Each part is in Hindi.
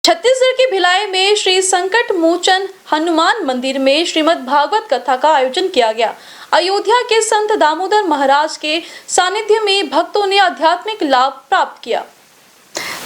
छत्तीसगढ़ के भिलाई में श्री संकट मोचन हनुमान मंदिर में श्रीमद् भागवत कथा का आयोजन किया गया। अयोध्या के संत दामोदर महाराज के सानिध्य में भक्तों ने आध्यात्मिक लाभ प्राप्त किया।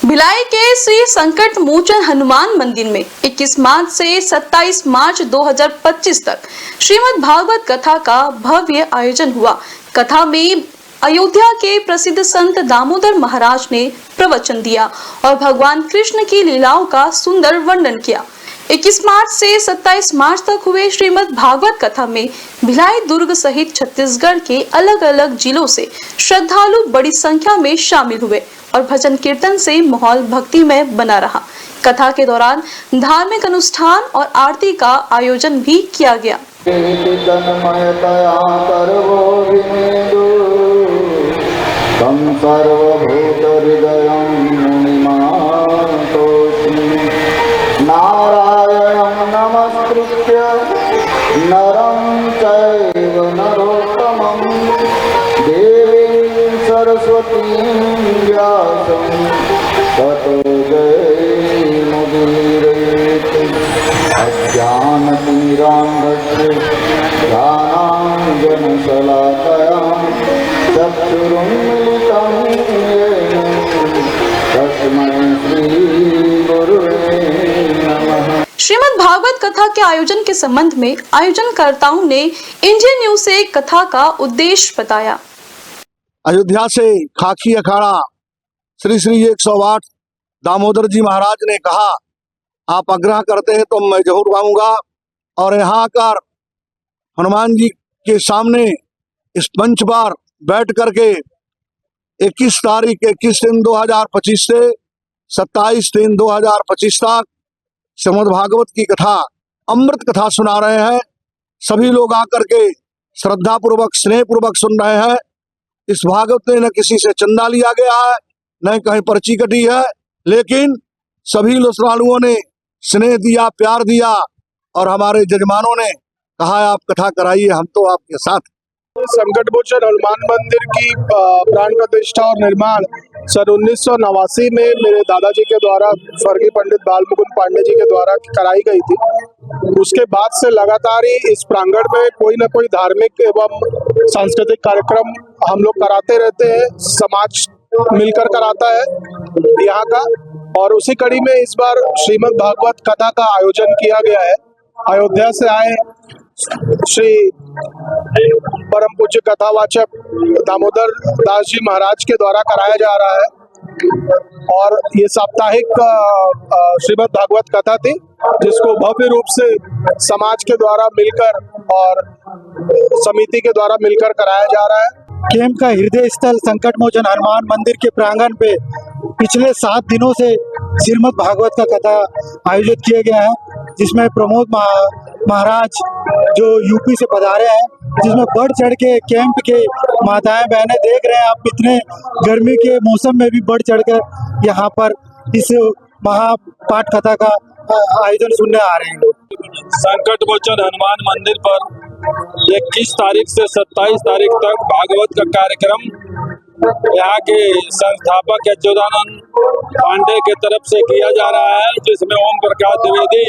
भिलाई के श्री संकट मोचन हनुमान मंदिर में 21 मार्च से 27 मार्च 2025 तक श्रीमद् भागवत कथा का भव्य आयोजन हुआ। कथा में अयोध्या के प्रसिद्ध संत दामोदर महाराज ने प्रवचन दिया और भगवान कृष्ण की लीलाओं का सुंदर वर्णन किया। 21 मार्च से 27 मार्च तक हुए श्रीमद् भागवत कथा में भिलाई, दुर्ग सहित छत्तीसगढ़ के अलग अलग जिलों से श्रद्धालु बड़ी संख्या में शामिल हुए और भजन कीर्तन से माहौल भक्तिमय बना रहा। कथा के दौरान धार्मिक अनुष्ठान और आरती का आयोजन भी किया गया। नारायणं नमस्कृत्य नरं चैव नरोत्तमं देवीं सरस्वतीं व्यासं ततो जयमुदीरयेत्। अज्ञानतिमिरान्धस्य ज्ञानाञ्जनशलाकयां चक्षुरुन्मिलितं येन तस्मै श्रीगुरुवे नमः। श्रीमद् भागवत कथा के आयोजन के संबंध में आयोजनकर्ताओं ने इंडियन न्यूज से कथा का उद्देश्य बताया। अयोध्या से खाकी अखाड़ा श्री 108 दामोदर जी महाराज ने कहा, आप आग्रह करते हैं तो मैं जरूर आऊंगा और यहाँ आकर हनुमान जी के सामने इस मंच पर बैठ करके 21 दिन 2025 से 27 दिन 2025 तक श्रीमद् भागवत की कथा, अमृत कथा सुना रहे हैं। सभी लोग आकर के श्रद्धा पूर्वक, स्नेह पूर्वक सुन रहे हैं। इस भागवत में न किसी से चंदा लिया गया है, न कहीं पर्ची कटी है, लेकिन सभी श्रद्धालुओं ने स्नेह दिया, प्यार दिया और हमारे जजमानों ने कहा आप कथा कराइए, हम तो आपके साथ। संकट मोचन हनुमान मंदिर की प्राण प्रतिष्ठा और निर्माण सन 1989 में मेरे दादाजी के द्वारा, स्वर्गीय पंडित बाल मुकुंद पांडे जी के द्वारा कराई गई थी। उसके बाद से लगातार ही इस प्रांगण में कोई न कोई धार्मिक एवं सांस्कृतिक कार्यक्रम हम लोग कराते रहते हैं। समाज मिलकर कराता है यहाँ का, और उसी कड़ी में इस बार श्रीमद् भागवत कथा का आयोजन किया गया है। अयोध्या से आए श्री परम पूज्य कथावाचक दामोदर दास जी महाराज के द्वारा कराया जा रहा है और ये साप्ताहिक श्रीमद् भागवत कथा थी, जिसको भव्य रूप से समाज के द्वारा मिलकर और समिति के द्वारा मिलकर कराया जा रहा है। कैंप का हृदय स्थल संकट मोचन हनुमान मंदिर के प्रांगण पे पिछले 7 दिनों से श्रीमद् भागवत का कथा आयोजित किया गया है, जिसमें प्रमोद महाराज जो यूपी से पधारे हैं, जिसमें बढ़ चढ़ के कैंप के माताएं बहनें देख रहे हैं आप, इतने गर्मी के मौसम में भी बढ़ चढ़कर यहाँ पर इस महापाठ कथा का आयोजन सुनने आ रहे हैं। संकट मोचन हनुमान मंदिर पर 21 तारीख से 27 तारीख तक भागवत का कार्यक्रम यहाँ के संस्थापक अच्युतानंद पांडे के तरफ से किया जा रहा है, जिसमें ओम प्रकाश द्विवेदी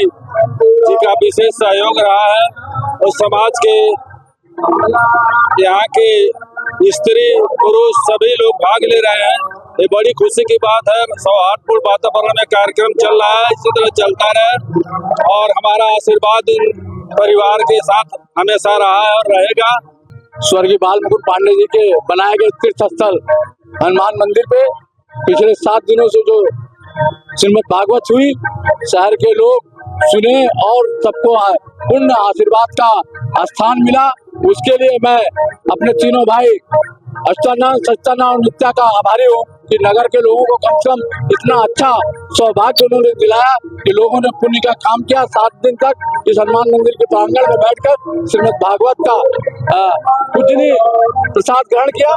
जी का विशेष सहयोग रहा है और समाज के यहाँ के स्त्री पुरुष सभी लोग भाग ले रहे हैं। ये बड़ी खुशी की बात है। सौहार्दपूर्ण वातावरण में कार्यक्रम चल रहा है, इसी तरह चलता रहे और हमारा आशीर्वाद परिवार के साथ हमेशा रहा है और रहेगा। स्वर्गीय बाल मुकुंद पांडे जी के बनाए गए तीर्थ स्थल हनुमान मंदिर पे पिछले 7 दिनों से जो श्रीमद् भागवत हुई, शहर के लोग सुने और सबको पुण्य आशीर्वाद का स्थान मिला। उसके लिए मैं अपने तीनों भाई अष्टानंद, सच्चानंद और नित्या का आभारी हूँ कि नगर के लोगों को कम से कम इतना अच्छा सौभाग्य उन्होंने दिलाया कि लोगों ने पुण्य का काम किया। 7 दिन तक इस हनुमान मंदिर के प्रांगण में बैठकर श्रीमद् भागवत का पूजनीय प्रसाद ग्रहण किया।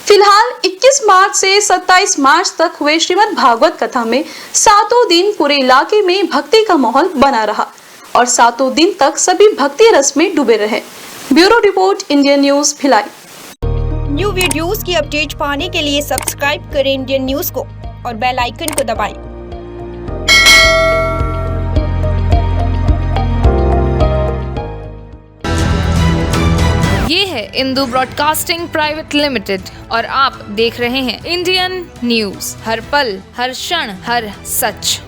फिलहाल 21 मार्च से 27 मार्च तक हुए श्रीमद् भागवत कथा में 7 दिन पूरे इलाके में भक्ति का माहौल बना रहा और 7 दिन तक सभी भक्ति रस में डूबे रहे। Bureau report, Indian news, Bhilai. New videos की अपडेट पाने के लिए सब्सक्राइब करें इंडियन न्यूज को और बेल आइकन को दबाएं। इंदु ब्रॉडकास्टिंग प्राइवेट लिमिटेड और आप देख रहे हैं इंडियन न्यूज, हर पल, हर क्षण, हर सच।